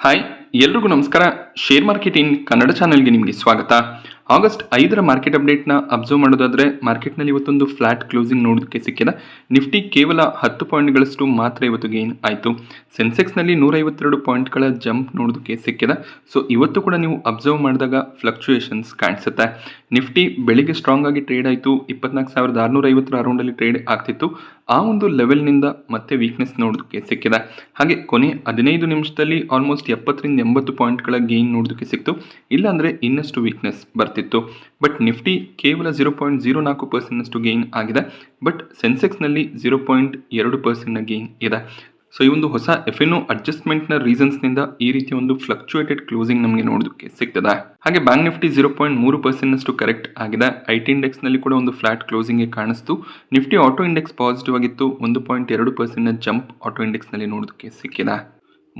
Hi, ಎಲ್ರಿಗೂ ನಮಸ್ಕಾರ. Share market in Kannada ಚಾನೆಲ್ಗೆ ನಿಮಗೆ ಸ್ವಾಗತ. ಆಗಸ್ಟ್ 5ರ ಮಾರ್ಕೆಟ್ ಅಪ್ಡೇಟ್ನ ಅಬ್ಸರ್ವ್ ಮಾಡೋದಾದ್ರೆ ಮಾರ್ಕೆಟ್ನಲ್ಲಿ ಇವತ್ತೊಂದು ಫ್ಲಾಟ್ ಕ್ಲೋಸಿಂಗ್ ನೋಡೋದಕ್ಕೆ ಸಿಕ್ಕಿದೆ. ನಿಫ್ಟಿ ಕೇವಲ 10 ಪಾಯಿಂಟ್ಗಳಷ್ಟು ಮಾತ್ರ ಇವತ್ತು ಗೇನ್ ಆಯಿತು. ಸೆನ್ಸೆಕ್ಸ್ನಲ್ಲಿ 152 ಪಾಯಿಂಟ್ಗಳ ಜಂಪ್ ನೋಡೋದಕ್ಕೆ ಸಿಕ್ಕಿದೆ. ಸೊ ಇವತ್ತು ಕೂಡ ನೀವು ಅಬ್ಸರ್ವ್ ಮಾಡಿದಾಗ ಫ್ಲಕ್ಚುಯೇಷನ್ಸ್ ಕಾಣಿಸುತ್ತೆ. ನಿಫ್ಟಿ ಬೆಳಿಗ್ಗೆ ಸ್ಟ್ರಾಂಗ್ ಆಗಿ ಟ್ರೇಡ್ ಆಯಿತು. 24,650 ಅರೌಂಡಲ್ಲಿ ಟ್ರೇಡ್ ಆಗ್ತಿತ್ತು. ಆ ಒಂದು ಲೆವೆಲ್ನಿಂದ ಮತ್ತೆ ವೀಕ್ನೆಸ್ ನೋಡೋದಕ್ಕೆ ಸಿಕ್ಕಿದೆ. ಹಾಗೆ ಕೊನೆ 15 ನಿಮಿಷದಲ್ಲಿ ಆಲ್ಮೋಸ್ಟ್ 70ರಿಂದ 80 ಪಾಯಿಂಟ್ಗಳ ಗೇನ್ ನೋಡೋದಕ್ಕೆ ಸಿಕ್ತು. ಇಲ್ಲಾಂದರೆ ಇನ್ನಷ್ಟು ವೀಕ್ನೆಸ್ ಬರ್ತಿತ್ತು. ಬಟ್ ನಿಫ್ಟಿ ಕೇವಲ 0.04% ಗೇನ್ ಆಗಿದೆ. ಬಟ್ ಸೆನ್ಸೆಕ್ಸ್ನಲ್ಲಿ 0.2% ಗೇನ್ ಇದೆ. ಸೊ ಈ ಒಂದು ಹೊಸ FNO ಅಡ್ಜಸ್ಟ್ಮೆಂಟ್ನ ರೀಸನ್ಸ್ನಿಂದ ಈ ರೀತಿಯ ಒಂದು ಫ್ಲಕ್ಚುಯೇಟೆಡ್ ಕ್ಲೋಸಿಂಗ್ ನಮಗೆ ನೋಡೋದಕ್ಕೆ ಸಿಗ್ತದೆ. ಹಾಗೆ ಬ್ಯಾಂಕ್ ನಿಫ್ಟಿ 0.3% ಕರೆಕ್ಟ್ ಆಗಿದೆ. IT ಇಂಡೆಕ್ಸ್ನಲ್ಲಿ ಕೂಡ ಒಂದು ಫ್ಲಾಟ್ ಕ್ಲೋಸಿಂಗ್ಗೆ ಕಾಣಿಸ್ತು. ನಿಫ್ಟಿ ಆಟೋ ಇಂಡೆಕ್ಸ್ ಪಾಸಿಟಿವ್ ಆಗಿತ್ತು. 1.2% ಜಂಪ್ ಆಟೋ ಇಂಡೆಕ್ಸ್ನಲ್ಲಿ ನೋಡೋದಕ್ಕೆ ಸಿಕ್ಕಿದೆ.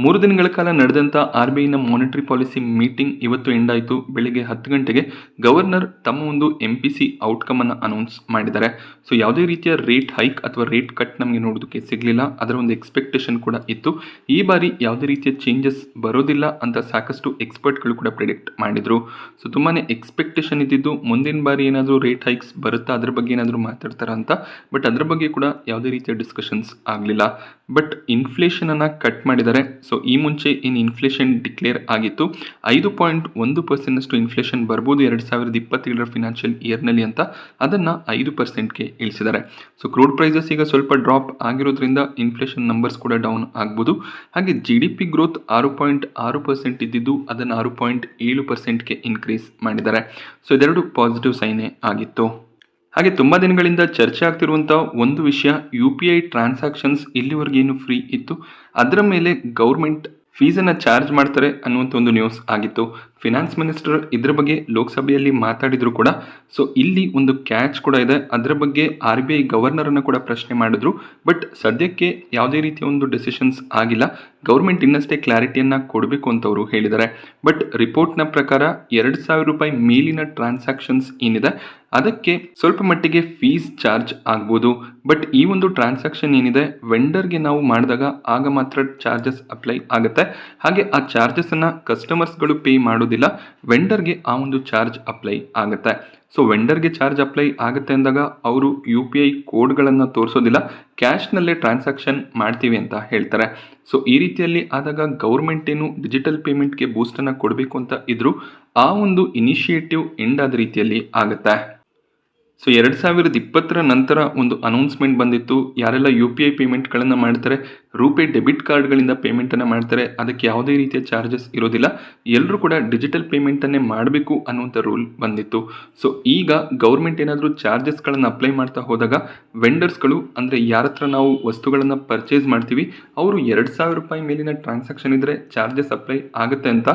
3 ದಿನಗಳ ಕಾಲ ನಡೆದಂಥ RBIನ ಮಾನಿಟರಿ ಪಾಲಿಸಿ ಮೀಟಿಂಗ್ ಇವತ್ತು ಎಂಡ್ ಆಯಿತು. ಬೆಳಿಗ್ಗೆ 10 ಗಂಟೆಗೆ ಗವರ್ನರ್ ತಮ್ಮ ಒಂದು MPC ಔಟ್ಕಮ್ ಅನ್ನು ಅನೌನ್ಸ್ ಮಾಡಿದ್ದಾರೆ. ಸೊ ಯಾವುದೇ ರೀತಿಯ ರೇಟ್ ಹೈಕ್ ಅಥವಾ ರೇಟ್ ಕಟ್ ನಮಗೆ ನೋಡೋದಕ್ಕೆ ಸಿಗಲಿಲ್ಲ. ಅದರ ಒಂದು ಎಕ್ಸ್ಪೆಕ್ಟೇಷನ್ ಕೂಡ ಇತ್ತು. ಈ ಬಾರಿ ಯಾವುದೇ ರೀತಿಯ ಚೇಂಜಸ್ ಬರೋದಿಲ್ಲ ಅಂತ ಸಾಕಷ್ಟು ಎಕ್ಸ್ಪರ್ಟ್ಗಳು ಕೂಡ ಪ್ರಿಡಿಕ್ಟ್ ಮಾಡಿದರು. ಸೊ ತುಂಬಾ ಎಕ್ಸ್ಪೆಕ್ಟೇಷನ್ ಇದ್ದಿದ್ದು ಮುಂದಿನ ಬಾರಿ ಏನಾದರೂ ರೇಟ್ ಹೈಕ್ಸ್ ಬರುತ್ತಾ ಅದ್ರ ಬಗ್ಗೆ ಏನಾದರೂ ಮಾತಾಡ್ತಾರ ಅಂತ. ಬಟ್ ಅದ್ರ ಬಗ್ಗೆ ಕೂಡ ಯಾವುದೇ ರೀತಿಯ ಡಿಸ್ಕಷನ್ಸ್ ಆಗಲಿಲ್ಲ. ಬಟ್ ಇನ್ಫ್ಲೇಷನನ್ನು ಕಟ್ ಮಾಡಿದ್ದಾರೆ. ಸೊ ಈ ಮುಂಚೆ ಏನು ಇನ್ಫ್ಲೇಷನ್ ಡಿಕ್ಲೇರ್ ಆಗಿತ್ತು 5.1% ಇನ್ಫ್ಲೇಷನ್ ಬರ್ಬೋದು 2027ರ ಫಿನಾನ್ಷಿಯಲ್ ಇಯರ್ನಲ್ಲಿ ಅಂತ, ಅದನ್ನು 5%ಗೆ ಇಳಿಸಿದ್ದಾರೆ. ಸೊ ಕ್ರೂಡ್ ಪ್ರೈಸಸ್ ಈಗ ಸ್ವಲ್ಪ ಡ್ರಾಪ್ ಆಗಿರೋದ್ರಿಂದ ಇನ್ಫ್ಲೇಷನ್ ನಂಬರ್ಸ್ ಕೂಡ ಡೌನ್ ಆಗ್ಬೋದು. ಹಾಗೆ GDP ಗ್ರೋತ್ 6.6% ಇದ್ದಿದ್ದು ಅದನ್ನು 6.7%ಗೆ ಇನ್ಕ್ರೀಸ್ ಮಾಡಿದ್ದಾರೆ. ಸೊ ಇದೆರಡು ಪಾಸಿಟಿವ್ ಸೈನೇ ಆಗಿತ್ತು. ಹಾಗೆ ತುಂಬ ದಿನಗಳಿಂದ ಚರ್ಚೆ ಆಗ್ತಿರುವಂಥ ಒಂದು ವಿಷಯ, UPI ಟ್ರಾನ್ಸಾಕ್ಷನ್ಸ್ ಇಲ್ಲಿವರೆಗೇನು ಫ್ರೀ ಇತ್ತು ಅದರ ಮೇಲೆ ಗೌರ್ಮೆಂಟ್ ಫೀಸನ್ನು ಚಾರ್ಜ್ ಮಾಡ್ತಾರೆ ಅನ್ನುವಂಥ ಒಂದು ನ್ಯೂಸ್ ಆಗಿತ್ತು. ಫಿನಾನ್ಸ್ ಮಿನಿಸ್ಟರ್ ಇದ್ರ ಬಗ್ಗೆ ಲೋಕಸಭೆಯಲ್ಲಿ ಮಾತಾಡಿದ್ರು ಕೂಡ. ಸೊ ಇಲ್ಲಿ ಒಂದು ಕ್ಯಾಚ್ ಕೂಡ ಇದೆ. ಅದರ ಬಗ್ಗೆ RBI ಗವರ್ನರನ್ನು ಕೂಡ ಪ್ರಶ್ನೆ ಮಾಡಿದ್ರು. ಬಟ್ ಸದ್ಯಕ್ಕೆ ಯಾವುದೇ ರೀತಿಯ ಒಂದು ಡೆಸಿಷನ್ಸ್ ಆಗಿಲ್ಲ. ಗೌರ್ಮೆಂಟ್ ಇನ್ನಷ್ಟೇ ಕ್ಲಾರಿಟಿಯನ್ನು ಕೊಡಬೇಕು ಅಂತ ಅವರು ಹೇಳಿದ್ದಾರೆ. ಬಟ್ ರಿಪೋರ್ಟ್ನ ಪ್ರಕಾರ 2,000 ರೂಪಾಯಿ ಮೇಲಿನ ಟ್ರಾನ್ಸಾಕ್ಷನ್ಸ್ ಏನಿದೆ ಅದಕ್ಕೆ ಸ್ವಲ್ಪ ಮಟ್ಟಿಗೆ ಫೀಸ್ ಚಾರ್ಜ್ ಆಗ್ಬೋದು. ಬಟ್ ಈ ಒಂದು ಟ್ರಾನ್ಸಾಕ್ಷನ್ ಏನಿದೆ ವೆಂಡರ್ಗೆ ನಾವು ಮಾಡಿದಾಗ ಆಗ ಮಾತ್ರ ಚಾರ್ಜಸ್ ಅಪ್ಲೈ ಆಗುತ್ತೆ. ಹಾಗೆ ಆ ಚಾರ್ಜಸನ್ನು ಕಸ್ಟಮರ್ಸ್ಗಳು ಪೇ ಮಾಡೋದಿಲ್ಲ, ವೆಂಡರ್ಗೆ ಆ ಒಂದು ಚಾರ್ಜ್ ಅಪ್ಲೈ ಆಗುತ್ತೆ. ಸೊ ವೆಂಡರ್ಗೆ ಚಾರ್ಜ್ ಅಪ್ಲೈ ಆಗುತ್ತೆ ಅಂದಾಗ ಅವರು UPI ಕೋಡ್ಗಳನ್ನು ತೋರಿಸೋದಿಲ್ಲ, ಕ್ಯಾಶ್ನಲ್ಲೇ ಟ್ರಾನ್ಸಾಕ್ಷನ್ ಮಾಡ್ತೀವಿ ಅಂತ ಹೇಳ್ತಾರೆ. ಸೊ ಈ ರೀತಿಯಲ್ಲಿ ಆದಾಗ ಗೌರ್ಮೆಂಟ್ ಏನು ಡಿಜಿಟಲ್ ಪೇಮೆಂಟ್ಗೆ ಬೂಸ್ಟನ್ನು ಕೊಡಬೇಕು ಅಂತ ಇದ್ರು, ಆ ಒಂದು ಇನಿಷಿಯೇಟಿವ್ ಎಂಡ್ ಆದ ರೀತಿಯಲ್ಲಿ ಆಗುತ್ತೆ. ಸೊ 2020ರ ನಂತರ ಒಂದು ಅನೌನ್ಸ್ಮೆಂಟ್ ಬಂದಿತ್ತು, ಯಾರೆಲ್ಲ UPI ಪೇಮೆಂಟ್ಗಳನ್ನು ಮಾಡ್ತಾರೆ, ರೂಪೇ ಡೆಬಿಟ್ ಕಾರ್ಡ್ಗಳಿಂದ ಪೇಮೆಂಟನ್ನು ಮಾಡ್ತಾರೆ, ಅದಕ್ಕೆ ಯಾವುದೇ ರೀತಿಯ ಚಾರ್ಜಸ್ ಇರೋದಿಲ್ಲ, ಎಲ್ಲರೂ ಕೂಡ ಡಿಜಿಟಲ್ ಪೇಮೆಂಟನ್ನೇ ಮಾಡಬೇಕು ಅನ್ನುವಂಥ ರೂಲ್ ಬಂದಿತ್ತು. ಸೊ ಈಗ ಗೌರ್ಮೆಂಟ್ ಏನಾದರೂ ಚಾರ್ಜಸ್ಗಳನ್ನು ಅಪ್ಲೈ ಮಾಡ್ತಾ ಹೋದಾಗ ವೆಂಡರ್ಸ್ಗಳು ಅಂದರೆ ಯಾರ ಹತ್ರ ನಾವು ವಸ್ತುಗಳನ್ನು ಪರ್ಚೇಸ್ ಮಾಡ್ತೀವಿ ಅವರು 2,000 ರೂಪಾಯಿ ಮೇಲಿನ ಟ್ರಾನ್ಸಾಕ್ಷನ್ ಇದ್ದರೆ ಚಾರ್ಜಸ್ ಅಪ್ಲೈ ಆಗುತ್ತೆ ಅಂತ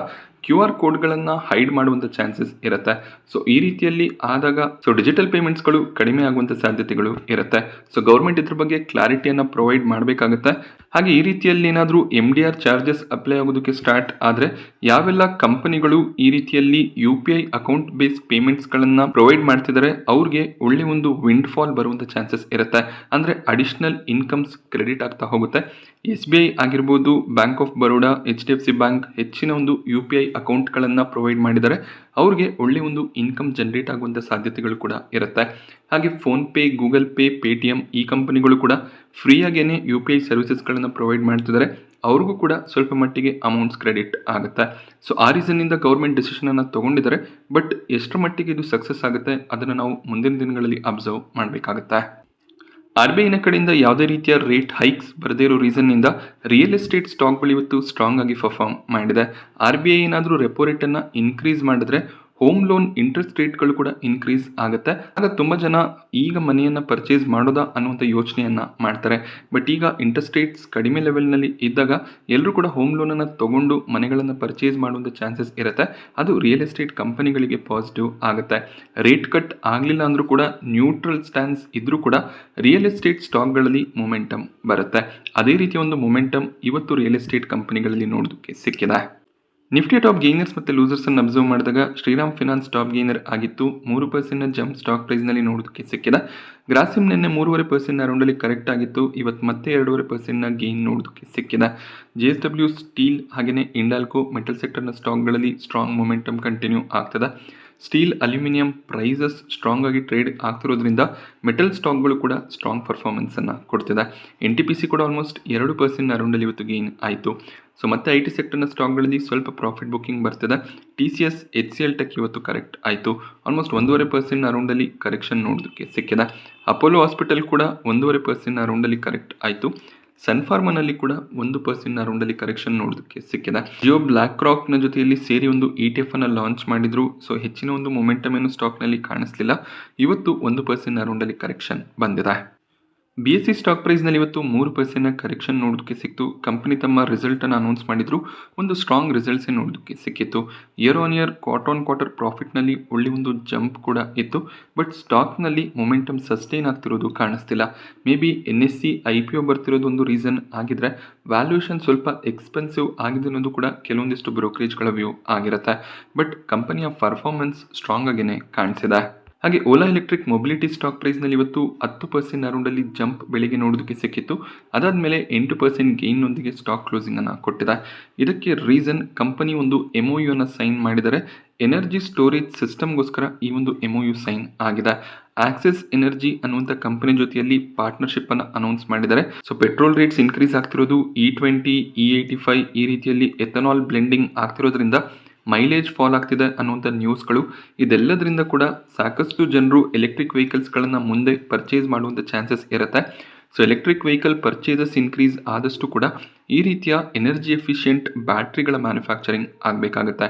QR ಕೋಡ್ಗಳನ್ನು ಹೈಡ್ ಮಾಡುವಂಥ ಚಾನ್ಸಸ್ ಇರುತ್ತೆ. ಸೊ ಈ ರೀತಿಯಲ್ಲಿ ಆದಾಗ ಡಿಜಿಟಲ್ ಪೇಮೆಂಟ್ಸ್ಗಳು ಕಡಿಮೆ ಆಗುವಂಥ ಸಾಧ್ಯತೆಗಳು ಇರುತ್ತೆ. ಸೊ ಗೌರ್ಮೆಂಟ್ ಇದ್ರ ಬಗ್ಗೆ ಕ್ಲಾರಿಟಿಯನ್ನು ಪ್ರೊವೈಡ್ ಮಾಡಬೇಕಾಗುತ್ತೆ. ಹಾಗೆ ಈ ರೀತಿಯಲ್ಲಿ ಏನಾದರೂ MDR ಚಾರ್ಜಸ್ ಅಪ್ಲೈ ಆಗೋದಕ್ಕೆ ಸ್ಟಾರ್ಟ್ ಆದರೆ ಯಾವೆಲ್ಲ ಕಂಪನಿಗಳು ಈ ರೀತಿಯಲ್ಲಿ UPI ಅಕೌಂಟ್ ಬೇಸ್ಡ್ ಪೇಮೆಂಟ್ಸ್ಗಳನ್ನು ಪ್ರೊವೈಡ್ ಮಾಡ್ತಿದ್ದಾರೆ ಅವ್ರಿಗೆ ಒಳ್ಳೆ ಒಂದು ವಿಂಡ್ ಫಾಲ್ ಬರುವಂಥ ಚಾನ್ಸಸ್ ಇರುತ್ತೆ. ಅಂದರೆ ಅಡಿಷ್ನಲ್ ಇನ್ಕಮ್ಸ್ ಕ್ರೆಡಿಟ್ ಆಗ್ತಾ ಹೋಗುತ್ತೆ. SBI ಆಗಿರ್ಬೋದು, bank of Baroda, HDFC bank ಹೆಚ್ಚಿನ ಒಂದು UPI ಅಕೌಂಟ್ಗಳನ್ನು ಪ್ರೊವೈಡ್ ಮಾಡಿದರೆ ಅವ್ರಿಗೆ ಒಳ್ಳೆ ಒಂದು ಇನ್ಕಮ್ ಜನರೇಟ್ ಆಗುವಂಥ ಸಾಧ್ಯತೆಗಳು ಕೂಡ ಇರುತ್ತೆ. ಹಾಗೆ ಫೋನ್ಪೇ, ಗೂಗಲ್ ಪೇ, ಪೇಟಿಎಮ್ ಈ ಕಂಪನಿಗಳು ಕೂಡ ಫ್ರೀಯಾಗೇನೆ UPI ಸರ್ವಿಸಸ್ಗಳನ್ನು ಪ್ರೊವೈಡ್ ಮಾಡ್ತಿದ್ದಾರೆ. ಅವ್ರಿಗೂ ಕೂಡ ಸ್ವಲ್ಪ ಮಟ್ಟಿಗೆ ಅಮೌಂಟ್ಸ್ ಕ್ರೆಡಿಟ್ ಆಗುತ್ತೆ. ಸೊ ಆ ರೀಸನ್ನಿಂದ ಗೌರ್ಮೆಂಟ್ ಡಿಸಿಷನನ್ನು ತೊಗೊಂಡಿದ್ದಾರೆ. ಬಟ್ ಎಷ್ಟರ ಮಟ್ಟಿಗೆ ಇದು ಸಕ್ಸಸ್ ಆಗುತ್ತೆ ಅದನ್ನು ನಾವು ಮುಂದಿನ ದಿನಗಳಲ್ಲಿ ಅಬ್ಸರ್ವ್ ಮಾಡಬೇಕಾಗುತ್ತೆ. RBIನ ಕಡೆಯಿಂದ ಯಾವುದೇ ರೀತಿಯ ರೇಟ್ ಹೈಕ್ಸ್ ಬರದೇ ಇರೋ ರೀಸನ್ನಿಂದ ರಿಯಲ್ ಎಸ್ಟೇಟ್ ಸ್ಟಾಕ್ಗಳು ಇವತ್ತು ಸ್ಟ್ರಾಂಗ್ ಆಗಿ ಪರ್ಫಾರ್ಮ್ ಮಾಡಿದೆ. RBI ಏನಾದರೂ ರೆಪೋ ರೇಟನ್ನು ಇನ್ಕ್ರೀಸ್ ಮಾಡಿದ್ರೆ ಹೋಮ್ ಲೋನ್ ಇಂಟ್ರೆಸ್ಟ್ ರೇಟ್ಗಳು ಕೂಡ ಇನ್ಕ್ರೀಸ್ ಆಗುತ್ತೆ. ಆಗ ತುಂಬ ಜನ ಈಗ ಮನೆಯನ್ನು ಪರ್ಚೇಸ್ ಮಾಡೋದಾ ಅನ್ನುವಂಥ ಯೋಚನೆಯನ್ನು ಮಾಡ್ತಾರೆ. ಬಟ್ ಈಗ ಇಂಟ್ರೆಸ್ಟ್ ರೇಟ್ಸ್ ಕಡಿಮೆ ಲೆವೆಲ್ನಲ್ಲಿ ಇದ್ದಾಗ ಎಲ್ಲರೂ ಕೂಡ ಹೋಮ್ ಲೋನನ್ನು ತೊಗೊಂಡು ಮನೆಗಳನ್ನು ಪರ್ಚೇಸ್ ಮಾಡುವಂಥ ಚಾನ್ಸಸ್ ಇರುತ್ತೆ. ಅದು ರಿಯಲ್ ಎಸ್ಟೇಟ್ ಕಂಪನಿಗಳಿಗೆ ಪಾಸಿಟಿವ್ ಆಗುತ್ತೆ. ರೇಟ್ ಕಟ್ ಆಗಲಿಲ್ಲ ಅಂದರೂ ಕೂಡ ನ್ಯೂಟ್ರಲ್ ಸ್ಟ್ಯಾನ್ಸ್ ಇದ್ದರೂ ಕೂಡ ರಿಯಲ್ ಎಸ್ಟೇಟ್ ಸ್ಟಾಕ್ಗಳಲ್ಲಿ ಮೊಮೆಂಟಮ್ ಬರುತ್ತೆ. ಅದೇ ರೀತಿಯ ಒಂದು ಮೊಮೆಂಟಮ್ ಇವತ್ತು ರಿಯಲ್ ಎಸ್ಟೇಟ್ ಕಂಪನಿಗಳಲ್ಲಿ ನೋಡೋದಕ್ಕೆ ಸಿಕ್ಕಿದೆ. ನಿಫ್ಟಿ ಟಾಪ್ ಗೇನರ್ಸ್ ಮತ್ತು ಲೂಸರ್ಸ್ ಅನ್ನು ಅಬ್ಸರ್ವ್ ಮಾಡಿದಾಗ ಶ್ರೀರಾಮ್ ಫಿನಾನ್ಸ್ ಟಾಪ್ ಗೇನರ್ ಆಗಿತ್ತು. 3% ಜಂಪ್ ಸ್ಟಾಕ್ ಪ್ರೈಸ್ನಲ್ಲಿ ನೋಡೋದಕ್ಕೆ ಸಿಕ್ಕಿದೆ. ಗ್ರಾಸಿಮ್ ನಿನ್ನೆ 3.5% ಅರೌಂಡಲ್ಲಿ ಕರೆಕ್ಟ್ ಆಗಿತ್ತು. ಇವತ್ತು ಮತ್ತೆ 2.5% ಗೇನ್ ನೋಡೋದಕ್ಕೆ ಸಿಕ್ಕಿದೆ. JSW ಸ್ಟೀಲ್ ಹಾಗೆಯೇ ಇಂಡಾಲ್ಕೋ ಮೆಟಲ್ ಸೆಕ್ಟರ್ನ ಸ್ಟಾಕ್ಗಳಲ್ಲಿ ಸ್ಟ್ರಾಂಗ್ ಮೊಮೆಂಟಮ್ ಕಂಟಿನ್ಯೂ ಆಗ್ತದೆ. ಸ್ಟೀಲ್ ಅಲ್ಯೂಮಿನಿಯಂ ಪ್ರೈಸಸ್ ಸ್ಟ್ರಾಂಗ್ ಆಗಿ ಟ್ರೇಡ್ ಆಗ್ತಿರೋದ್ರಿಂದ ಮೆಟಲ್ ಸ್ಟಾಕ್ಗಳು ಕೂಡ ಸ್ಟ್ರಾಂಗ್ ಪರ್ಫಾರ್ಮೆನ್ಸನ್ನು ಕೊಡ್ತಿದೆ. NTPC ಕೂಡ ಆಲ್ಮೋಸ್ಟ್ 2% ಅರೌಂಡಲ್ಲಿ ಇವತ್ತು ಗೇನ್ ಆಯಿತು. ಸೊ ಮತ್ತೆ IT ಸೆಕ್ಟರ್ನ ಸ್ಟಾಕ್ಗಳಲ್ಲಿ ಸ್ವಲ್ಪ ಪ್ರಾಫಿಟ್ ಬುಕ್ಕಿಂಗ್ ಬರ್ತಿದೆ. TCS HCL ಟೆಕ್ ಇವತ್ತು ಕರೆಕ್ಟ್ ಆಯಿತು. ಆಲ್ಮೋಸ್ಟ್ 1.5% ಅರೌಂಡಲ್ಲಿ ಕರೆಕ್ಷನ್ ನೋಡೋದಕ್ಕೆ ಸಿಕ್ಕಿದೆ. ಅಪೋಲೋ ಹಾಸ್ಪಿಟಲ್ ಕೂಡ 1.5% ಅರೌಂಡಲ್ಲಿ ಕರೆಕ್ಟ್ ಆಯಿತು. ಸನ್ಫಾರ್ಮನಲ್ಲಿ ಕೂಡ 1% ಅರೌಂಡಲ್ಲಿ ಕರೆಕ್ಷನ್ ನೋಡೋದಕ್ಕೆ ಸಿಕ್ಕಿದೆ. ಜಿಯೋ ಬ್ಲ್ಯಾಕ್ ರಾಕ್ನ ಜೊತೆಯಲ್ಲಿ ಸೇರಿ ಒಂದು ETF ಅನ್ನು ಲಾಂಚ್ ಮಾಡಿದ್ರು. ಸೊ ಹೆಚ್ಚಿನ ಒಂದು ಮೊಮೆಂಟಮ್ ಏನು ಸ್ಟಾಕ್ನಲ್ಲಿ ಕಾಣಿಸ್ಲಿಲ್ಲ. ಇವತ್ತು 1% ಅರೌಂಡಲ್ಲಿ ಕರೆಕ್ಷನ್ ಬಂದಿದೆ. BSE ಸ್ಟಾಕ್ ಪ್ರೈಸ್ನಲ್ಲಿ ಇವತ್ತು 3% ಕರೆಕ್ಷನ್ ನೋಡೋದಕ್ಕೆ ಸಿಕ್ತು. ಕಂಪನಿ ತಮ್ಮ ರಿಸಲ್ಟನ್ನು ಅನೌನ್ಸ್ ಮಾಡಿದ್ರು. ಒಂದು ಸ್ಟ್ರಾಂಗ್ ರಿಸಲ್ಟ್ಸೇ ನೋಡೋದಕ್ಕೆ ಸಿಕ್ಕಿತ್ತು. Year on year quarter on quarter ಪ್ರಾಫಿಟ್ನಲ್ಲಿ ಒಳ್ಳೆ ಒಂದು ಜಂಪ್ ಕೂಡ ಇತ್ತು. ಬಟ್ ಸ್ಟಾಕ್ನಲ್ಲಿ ಮೊಮೆಂಟಮ್ ಸಸ್ಟೈನ್ ಆಗ್ತಿರೋದು ಕಾಣಿಸ್ತಿಲ್ಲ. ಮೇ ಬಿ NSE IPO ಬರ್ತಿರೋದು ಒಂದು ರೀಸನ್ ಆಗಿದ್ರೆ ವ್ಯಾಲ್ಯೂಯೇಷನ್ ಸ್ವಲ್ಪ ಎಕ್ಸ್ಪೆನ್ಸಿವ್ ಆಗಿದೆ ಅನ್ನೋದು ಕೂಡ ಕೆಲವೊಂದಿಷ್ಟು ಬ್ರೋಕರೇಜ್ಗಳ ವ್ಯೂ ಆಗಿರುತ್ತೆ. ಬಟ್ ಕಂಪನಿಯ ಪರ್ಫಾರ್ಮೆನ್ಸ್ ಸ್ಟ್ರಾಂಗ್ ಆಗೇನೆ ಕಾಣಿಸಿದೆ. ಹಾಗೆ ಓಲಾ ಎಲೆಕ್ಟ್ರಿಕ್ ಮೊಬಿಲಿಟಿ ಸ್ಟಾಕ್ ಪ್ರೈಸ್ನಲ್ಲಿ ಇವತ್ತು 10% ಅರೌಂಡಲ್ಲಿ ಜಂಪ್ ಬೆಳಿಗ್ಗೆ ನೋಡೋದಕ್ಕೆ ಸಿಕ್ಕಿತ್ತು. ಅದಾದಮೇಲೆ 8% ಗೇನ್ನೊಂದಿಗೆ ಸ್ಟಾಕ್ ಕ್ಲೋಸಿಂಗನ್ನು ಕೊಟ್ಟಿದೆ. ಇದಕ್ಕೆ ರೀಸನ್ ಕಂಪನಿ ಒಂದು MOU ಅನ್ನು ಸೈನ್ ಮಾಡಿದರೆ ಎನರ್ಜಿ ಸ್ಟೋರೇಜ್ ಸಿಸ್ಟಮ್ಗೋಸ್ಕರ ಈ ಒಂದು MOU ಸೈನ್ ಆಗಿದೆ. ಆಕ್ಸಿಸ್ ಎನರ್ಜಿ ಅನ್ನುವಂಥ ಕಂಪನಿ ಜೊತೆಯಲ್ಲಿ ಪಾರ್ಟ್ನರ್ಶಿಪ್ ಅನ್ನು ಅನೌನ್ಸ್ ಮಾಡಿದ್ದಾರೆ. ಸೊ ಪೆಟ್ರೋಲ್ ರೇಟ್ಸ್ ಇನ್ಕ್ರೀಸ್ ಆಗ್ತಿರೋದು, E20 E85 ಈ ರೀತಿಯಲ್ಲಿ ಎಥನಾಲ್ ಬ್ಲೆಂಡಿಂಗ್ ಆಗ್ತಿರೋದ್ರಿಂದ ಮೈಲೇಜ್ ಫಾಲ್ ಆಗ್ತಿದೆ ಅನ್ನುವಂಥ ನ್ಯೂಸ್ಗಳು, ಇದೆಲ್ಲದರಿಂದ ಕೂಡ ಸಾಕಷ್ಟು ಜನರು ಎಲೆಕ್ಟ್ರಿಕ್ ವೆಹಿಕಲ್ಸ್ಗಳನ್ನು ಮುಂದೆ ಪರ್ಚೇಸ್ ಮಾಡುವಂಥ ಚಾನ್ಸಸ್ ಇರುತ್ತೆ. So electric vehicle purchases increase ಆದಷ್ಟು ಕೂಡ ಈ ರೀತಿಯ ಎನರ್ಜಿ ಎಫಿಷಿಯೆಂಟ್ ಬ್ಯಾಟ್ರಿಗಳ ಮ್ಯಾನುಫ್ಯಾಕ್ಚರಿಂಗ್ ಆಗಬೇಕಾಗುತ್ತೆ.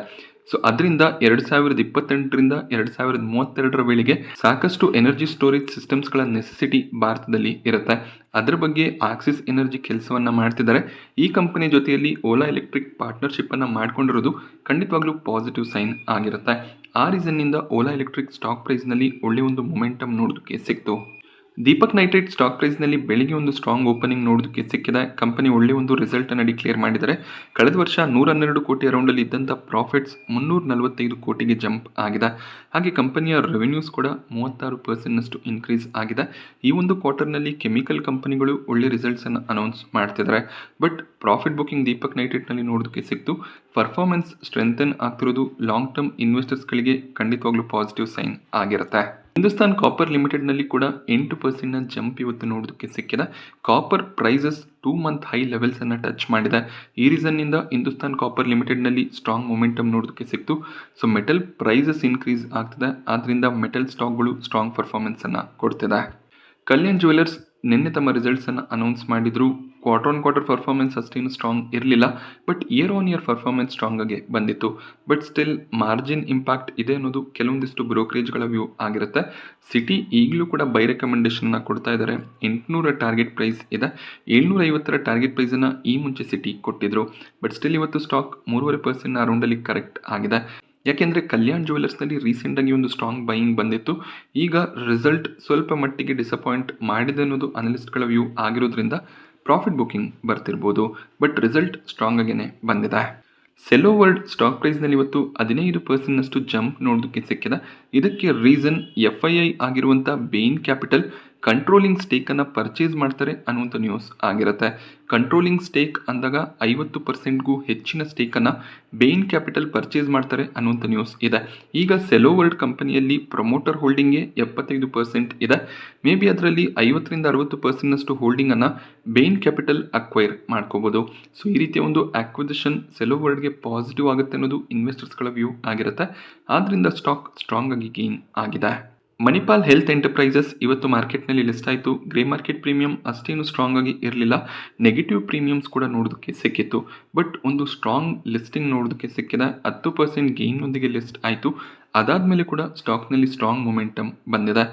ಸೊ ಅದರಿಂದ 2028ರಿಂದ 2032ರ ವೇಳೆಗೆ ಸಾಕಷ್ಟು ಎನರ್ಜಿ ಸ್ಟೋರೇಜ್ ಸಿಸ್ಟಮ್ಸ್ಗಳ ನೆಸೆಸಿಟಿ ಭಾರತದಲ್ಲಿ ಇರುತ್ತೆ. ಅದರ ಬಗ್ಗೆ ಆಕ್ಸಿಸ್ ಎನರ್ಜಿ ಕೆಲಸವನ್ನು ಮಾಡ್ತಿದ್ದಾರೆ. ಈ ಕಂಪನಿ ಜೊತೆಯಲ್ಲಿ ಓಲಾ ಎಲೆಕ್ಟ್ರಿಕ್ ಪಾರ್ಟ್ನರ್ಶಿಪ್ಪನ್ನು ಮಾಡ್ಕೊಂಡಿರೋದು ಖಂಡಿತವಾಗ್ಲೂ ಪಾಸಿಟಿವ್ ಸೈನ್ ಆಗಿರುತ್ತೆ. ಆ ರೀಸನ್ನಿಂದ ಓಲಾ ಎಲೆಕ್ಟ್ರಿಕ್ ಸ್ಟಾಕ್ ಪ್ರೈಸ್ನಲ್ಲಿ ಒಳ್ಳೆಯ ಒಂದು ಮೊಮೆಂಟಮ್ ನೋಡೋದಕ್ಕೆ ಸಿಕ್ತು. ದೀಪಕ್ ನೈಟ್ರೇಟ್ ಸ್ಟಾಕ್ ಪ್ರೈಸ್ನಲ್ಲಿ ಬೆಳಿಗ್ಗೆ ಒಂದು ಸ್ಟ್ರಾಂಗ್ ಓಪನಿಂಗ್ ನೋಡೋದಕ್ಕೆ ಸಿಕ್ಕಿದೆ. ಕಂಪನಿ ಒಳ್ಳೆಯ ಒಂದು ರಿಸಲ್ಟನ್ನು ಡಿಕ್ಲೇರ್ ಮಾಡಿದ್ದಾರೆ. ಕಳೆದ ವರ್ಷ 112 ಕೋಟಿ ಅರೌಂಡಲ್ಲಿ ಇದ್ದಂಥ ಪ್ರಾಫಿಟ್ಸ್ 345 ಕೋಟಿಗೆ ಜಂಪ್ ಆಗಿದೆ. ಹಾಗೆ ಕಂಪನಿಯ ರೆವೆನ್ಯೂಸ್ ಕೂಡ 36% ಇನ್ಕ್ರೀಸ್ ಆಗಿದೆ. ಈ ಒಂದು ಕ್ವಾರ್ಟರ್ನಲ್ಲಿ ಕೆಮಿಕಲ್ ಕಂಪನಿಗಳು ಒಳ್ಳೆ ರಿಸಲ್ಟ್ಸನ್ನು ಅನೌನ್ಸ್ ಮಾಡ್ತಿದ್ದಾರೆ. ಬಟ್ ಪ್ರಾಫಿಟ್ ಬುಕ್ಕಿಂಗ್ ದೀಪಕ್ ನೈಟ್ರೇಟ್ನಲ್ಲಿ ನೋಡೋದಕ್ಕೆ ಸಿಕ್ತು. ಪರ್ಫಾರ್ಮೆನ್ಸ್ ಸ್ಟ್ರೆಂಥನ್ ಆಗ್ತಿರೋದು ಲಾಂಗ್ ಟರ್ಮ್ ಇನ್ವೆಸ್ಟರ್ಸ್ಗಳಿಗೆ ಖಂಡಿತವಾಗ್ಲೂ ಪಾಸಿಟಿವ್ ಸೈನ್ ಆಗಿರುತ್ತೆ. ಹಿಂದೂಸ್ತಾನ್ ಕಾಪರ್ ಲಿಮಿಟೆಡ್ನಲ್ಲಿ ಕೂಡ 8% ಜಂಪ್ ಇವತ್ತು ನೋಡೋದಕ್ಕೆ ಸಿಕ್ಕಿದೆ. Copper prices 2 month high levels ಅನ್ನು ಟಚ್ ಮಾಡಿದೆ. ಈ ರೀಸನ್ನಿಂದ ಹಿಂದೂಸ್ತಾನ್ ಕಾಪರ್ ಲಿಮಿಟೆಡ್ನಲ್ಲಿ ಸ್ಟ್ರಾಂಗ್ ಮೊಮೆಂಟಮ್ ನೋಡೋದಕ್ಕೆ ಸಿಕ್ತು. ಸೊ ಮೆಟಲ್ ಪ್ರೈಸಸ್ ಇನ್ಕ್ರೀಸ್ ಆಗ್ತಿದೆ. ಆದ್ದರಿಂದ ಮೆಟಲ್ ಸ್ಟಾಕ್ಗಳು ಸ್ಟ್ರಾಂಗ್ ಪರ್ಫಾರ್ಮೆನ್ಸ್ ಅನ್ನು ಕೊಡ್ತಿದೆ. ಕಲ್ಯಾಣ್ ಜ್ಯುವೆಲರ್ಸ್ ನಿನ್ನೆ ತಮ್ಮ ರಿಸಲ್ಟ್ಸನ್ನು ಅನೌನ್ಸ್ ಮಾಡಿದ್ರು. ಕ್ವಾರ್ಟರ್ ಆನ್ ಕ್ವಾರ್ಟರ್ ಪರ್ಫಾರ್ಮೆನ್ಸ್ ಅಷ್ಟೇನು ಸ್ಟ್ರಾಂಗ್ ಇರಲಿಲ್ಲ. But year on year performance strong ಆಗಿ ಬಂದಿತ್ತು. ಬಟ್ ಸ್ಟಿಲ್ ಮಾರ್ಜಿನ್ ಇಂಪ್ಯಾಕ್ಟ್ ಇದೆ ಅನ್ನೋದು ಕೆಲವೊಂದಿಷ್ಟು ಬ್ರೋಕರೇಜ್ಗಳ ವ್ಯೂ ಆಗಿರುತ್ತೆ. ಸಿಟಿ ಈಗಲೂ ಕೂಡ ಬೈ ರೆಕಮೆಂಡೇಶನ್ನ ಕೊಡ್ತಾ ಇದ್ದಾರೆ. 800 ಟಾರ್ಗೆಟ್ ಪ್ರೈಸ್ ಇದೆ. 750 ಟಾರ್ಗೆಟ್ ಪ್ರೈಸನ್ನು ಈ ಮುಂಚೆ ಸಿಟಿ ಕೊಟ್ಟಿದ್ರು. ಬಟ್ ಸ್ಟಿಲ್ ಇವತ್ತು ಸ್ಟಾಕ್ 3.5% ಅರೌಂಡಲ್ಲಿ ಕರೆಕ್ಟ್ ಆಗಿದೆ. ಯಾಕೆಂದರೆ ಕಲ್ಯಾಣ್ ಜ್ಯುವೆಲರ್ಸ್ನಲ್ಲಿ ರೀಸೆಂಟಾಗಿ ಒಂದು ಸ್ಟ್ರಾಂಗ್ ಬೈಯಿಂಗ್ ಬಂದಿತ್ತು. ಈಗ ರಿಸಲ್ಟ್ ಸ್ವಲ್ಪ ಮಟ್ಟಿಗೆ ಡಿಸಪಾಯಿಂಟ್ ಮಾಡಿದೆ ಅನ್ನೋದು ಅನಲಿಸ್ಟ್ಗಳ ವ್ಯೂ ಆಗಿರೋದ್ರಿಂದ ಪ್ರಾಫಿಟ್ ಬುಕ್ಕಿಂಗ್ ಬರ್ತಿರ್ಬೋದು. ಬಟ್ ರಿಸಲ್ಟ್ ಸ್ಟ್ರಾಂಗ್ ಆಗೇನೆ ಬಂದಿದೆ. ಸೆಲ್ಲೋ ವರ್ಲ್ಡ್ ಸ್ಟಾಕ್ ಪ್ರೈಸ್ನಲ್ಲಿ ಇವತ್ತು 15% ಜಂಪ್ ನೋಡೋದಕ್ಕೆ ಸಿಕ್ಕಿದೆ. ಇದಕ್ಕೆ ರೀಸನ್ FII ಆಗಿರುವಂಥ ಬೇನ್ ಕ್ಯಾಪಿಟಲ್ ಕಂಟ್ರೋಲಿಂಗ್ ಸ್ಟೇಕನ್ನು ಪರ್ಚೇಸ್ ಮಾಡ್ತಾರೆ ಅನ್ನುವಂಥ ನ್ಯೂಸ್ ಆಗಿರುತ್ತೆ. ಕಂಟ್ರೋಲಿಂಗ್ ಸ್ಟೇಕ್ ಅಂದಾಗ 50%ಗೂ ಹೆಚ್ಚಿನ ಸ್ಟೇಕನ್ನು ಬೇನ್ ಕ್ಯಾಪಿಟಲ್ ಪರ್ಚೇಸ್ ಮಾಡ್ತಾರೆ ಅನ್ನುವಂಥ ನ್ಯೂಸ್ ಇದೆ. ಈಗ ಸೆಲ್ಲೋ ವರ್ಲ್ಡ್ ಕಂಪನಿಯಲ್ಲಿ ಪ್ರಮೋಟರ್ ಹೋಲ್ಡಿಂಗ್ಗೆ 75% ಇದೆ. ಮೇ ಬಿ ಅದರಲ್ಲಿ 50-60% ಹೋಲ್ಡಿಂಗನ್ನು ಬೇನ್ ಕ್ಯಾಪಿಟಲ್ ಅಕ್ವೈರ್ ಮಾಡ್ಕೋಬೋದು. ಸೊ ಈ ರೀತಿಯ ಒಂದು ಆಕ್ವಿಸಿಷನ್ ಸೆಲ್ಲೋ ವರ್ಲ್ಡ್ಗೆ ಪಾಸಿಟಿವ್ ಆಗುತ್ತೆ ಅನ್ನೋದು ಇನ್ವೆಸ್ಟರ್ಸ್ಗಳ ವ್ಯೂ ಆಗಿರುತ್ತೆ. ಆದ್ದರಿಂದ ಸ್ಟಾಕ್ ಸ್ಟ್ರಾಂಗ್ ಆಗಿ ಗೇನ್ ಆಗಿದೆ. ಮಣಿಪಾಲ್ ಹೆಲ್ತ್ ಎಂಟರ್ಪ್ರೈಸಸ್ ಇವತ್ತು ಮಾರ್ಕೆಟ್ನಲ್ಲಿ ಲಿಸ್ಟ್ ಆಯಿತು. ಗ್ರೇ ಮಾರ್ಕೆಟ್ ಪ್ರೀಮಿಯಂ ಅಷ್ಟೇನು ಸ್ಟ್ರಾಂಗ್ ಆಗಿ ಇರಲಿಲ್ಲ. ನೆಗೆಟಿವ್ ಪ್ರೀಮಿಯಮ್ಸ್ ಕೂಡ ನೋಡೋದಕ್ಕೆ ಸಿಕ್ಕಿತ್ತು. ಬಟ್ ಒಂದು ಸ್ಟ್ರಾಂಗ್ ಲಿಸ್ಟಿಂಗ್ ನೋಡೋದಕ್ಕೆ ಸಿಕ್ಕಿದೆ. 10% ಗೇನ್ನೊಂದಿಗೆ ಲಿಸ್ಟ್ ಆಯಿತು. ಅದಾದಮೇಲೆ ಕೂಡ ಸ್ಟಾಕ್ನಲ್ಲಿ ಸ್ಟ್ರಾಂಗ್ ಮೊಮೆಂಟಮ್ ಬಂದಿದೆ.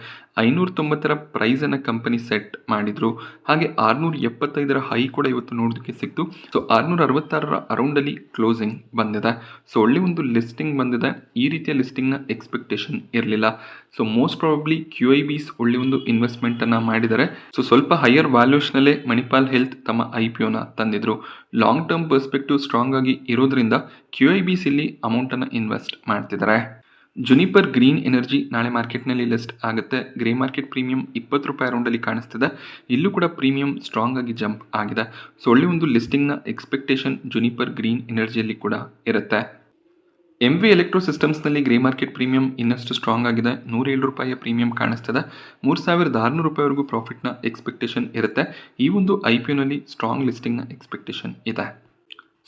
590ರ ಪ್ರೈಸನ್ನು ಕಂಪನಿ ಸೆಟ್ ಮಾಡಿದ್ರು. ಹಾಗೆ 675ರ ಹೈ ಕೂಡ ಇವತ್ತು ನೋಡೋದಕ್ಕೆ ಸಿಕ್ತು. ಸೊ 666ರ ಅರೌಂಡಲ್ಲಿ ಕ್ಲೋಸಿಂಗ್ ಬಂದಿದೆ. ಸೊ ಒಳ್ಳೆ ಒಂದು ಲಿಸ್ಟಿಂಗ್ ಬಂದಿದೆ. ಈ ರೀತಿಯ ಲಿಸ್ಟಿಂಗ್ನ ಎಕ್ಸ್ಪೆಕ್ಟೇಷನ್ ಇರಲಿಲ್ಲ. ಸೊ ಮೋಸ್ಟ್ ಪ್ರಾಬಬ್ಲಿ QIBs ಒಳ್ಳೆ ಒಂದು ಇನ್ವೆಸ್ಟ್ಮೆಂಟನ್ನು ಮಾಡಿದ್ದಾರೆ. ಸೊ ಸ್ವಲ್ಪ ಹೈಯರ್ ವ್ಯಾಲ್ಯೂಷನಲ್ಲೇ ಮಣಿಪಾಲ್ ಹೆಲ್ತ್ ತಮ್ಮ IPOನ ತಂದಿದ್ರು. ಲಾಂಗ್ ಟರ್ಮ್ ಪರ್ಸ್ಪೆಕ್ಟಿವ್ ಸ್ಟ್ರಾಂಗ್ ಆಗಿ ಇರೋದ್ರಿಂದ QIBs ಇಲ್ಲಿ ಅಮೌಂಟನ್ನು ಇನ್ವೆಸ್ಟ್ ಮಾಡ್ತಿದ್ದಾರೆ. ಜುನಿಪರ್ ಗ್ರೀನ್ ಎನರ್ಜಿ ನಾಳೆ ಮಾರ್ಕೆಟ್ನಲ್ಲಿ ಲಿಸ್ಟ್ ಆಗುತ್ತೆ. ಗ್ರೇ ಮಾರ್ಕೆಟ್ ಪ್ರೀಮಿಯಂ 20 ರೂಪಾಯಿ ಅರೌಂಡಲ್ಲಿ ಕಾಣಿಸ್ತಿದೆ. ಇಲ್ಲೂ ಕೂಡ ಪ್ರೀಮಿಯಂ ಸ್ಟ್ರಾಂಗ್ ಆಗಿ ಜಂಪ್ ಆಗಿದೆ. ಸೊ ಒಳ್ಳೆ ಒಂದು ಲಿಸ್ಟಿಂಗ್ನ ಎಕ್ಸ್ಪೆಕ್ಟೇಷನ್ ಜುನಿಪರ್ ಗ್ರೀನ್ ಎನರ್ಜಿಯಲ್ಲಿ ಕೂಡ ಇರುತ್ತೆ. MV ಎಲೆಕ್ಟ್ರೋ ಸಿಸ್ಟಮ್ಸ್ನಲ್ಲಿ ಗ್ರೇ ಮಾರ್ಕೆಟ್ ಪ್ರೀಮಿಯಂ ಇನ್ನಷ್ಟು ಸ್ಟ್ರಾಂಗ್ ಆಗಿದೆ. 107 ರೂಪಾಯಿಯ ಪ್ರೀಮಿಯಂ ಕಾಣಿಸ್ತಿದೆ. 3600 ರೂಪಾಯಿವರೆಗೂ ಪ್ರಾಫಿಟ್ನ ಎಕ್ಸ್ಪೆಕ್ಟೇಷನ್ ಇರುತ್ತೆ. ಈ ಒಂದು IPOನಲ್ಲಿ ಸ್ಟ್ರಾಂಗ್ ಲಿಸ್ಟಿಂಗ್ನ ಎಕ್ಸ್ಪೆಕ್ಟೇಷನ್ ಇದೆ.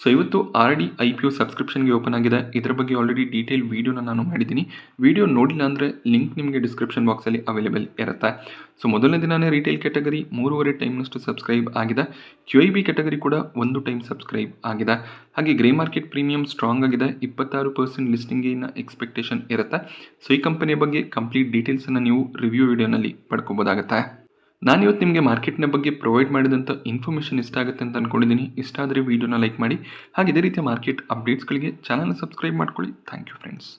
ಸೊ ಇವತ್ತು RD IPO ಸಬ್ಸ್ಕ್ರಿಪ್ಷನ್ಗೆ ಓಪನ್ ಆಗಿದೆ. ಇದರ ಬಗ್ಗೆ ಆಲ್ರೆಡಿ ಡೀಟೇಲ್ ವೀಡಿಯೋನ ನಾನು ಮಾಡಿದ್ದೀನಿ. ವಿಡಿಯೋ ನೋಡಿಲ್ಲ ಅಂದರೆ ಲಿಂಕ್ ನಿಮಗೆ ಡಿಸ್ಕ್ರಿಪ್ಷನ್ ಬಾಕ್ಸಲ್ಲಿ ಅವೈಲೇಬಲ್ ಇರುತ್ತೆ. ಸೊ ಮೊದಲನೇ ದಿನನೇ ರಿಟೇಲ್ ಕ್ಯಾಟಗರಿ 3.5 ಟೈಮ್ನಷ್ಟು ಸಬ್ಸ್ಕ್ರೈಬ್ ಆಗಿದೆ. QIB ಕ್ಯಾಟಗರಿ ಕೂಡ 1 ಟೈಮ್ ಸಬ್ಸ್ಕ್ರೈಬ್ ಆಗಿದೆ. ಹಾಗೆ ಗ್ರೇ ಮಾರ್ಕೆಟ್ ಪ್ರೀಮಿಯಂ ಸ್ಟ್ರಾಂಗ್ ಆಗಿದೆ. 26% ಲಿಸ್ಟಿಂಗಿನ ಎಕ್ಸ್ಪೆಕ್ಟೇಷನ್ ಇರುತ್ತೆ. ಸೊ ಈ ಕಂಪನಿಯ ಬಗ್ಗೆ ಕಂಪ್ಲೀಟ್ ಡೀಟೇಲ್ಸನ್ನು ನೀವು ರಿವ್ಯೂ ವಿಡಿಯೋನಲ್ಲಿ ಪಡ್ಕೋಬೋದಾಗುತ್ತೆ. ನಾನಿವತ್ತು ನಿಮಗೆ ಮಾರ್ಕೆಟ್ನ ಬಗ್ಗೆ ಪ್ರೊವೈಡ್ ಮಾಡಿದಂಥ ಇನ್ಫಾರ್ಮೇಷನ್ ಇಷ್ಟ ಆಗುತ್ತೆ ಅಂತ ಅಂದ್ಕೊಂಡಿದ್ದೀನಿ. ಇಷ್ಟ ಆದರೆ ವೀಡಿಯೋನ ಲೈಕ್ ಮಾಡಿ. ಹಾಗೆ ಇದೇ ರೀತಿಯ ಮಾರ್ಕೆಟ್ ಅಪ್ಡೇಟ್ಸ್ಗಳಿಗೆ ಚಾನಲ್ನ ಸಬ್ಸ್ಕ್ರೈಬ್ ಮಾಡ್ಕೊಳ್ಳಿ. Thank you friends.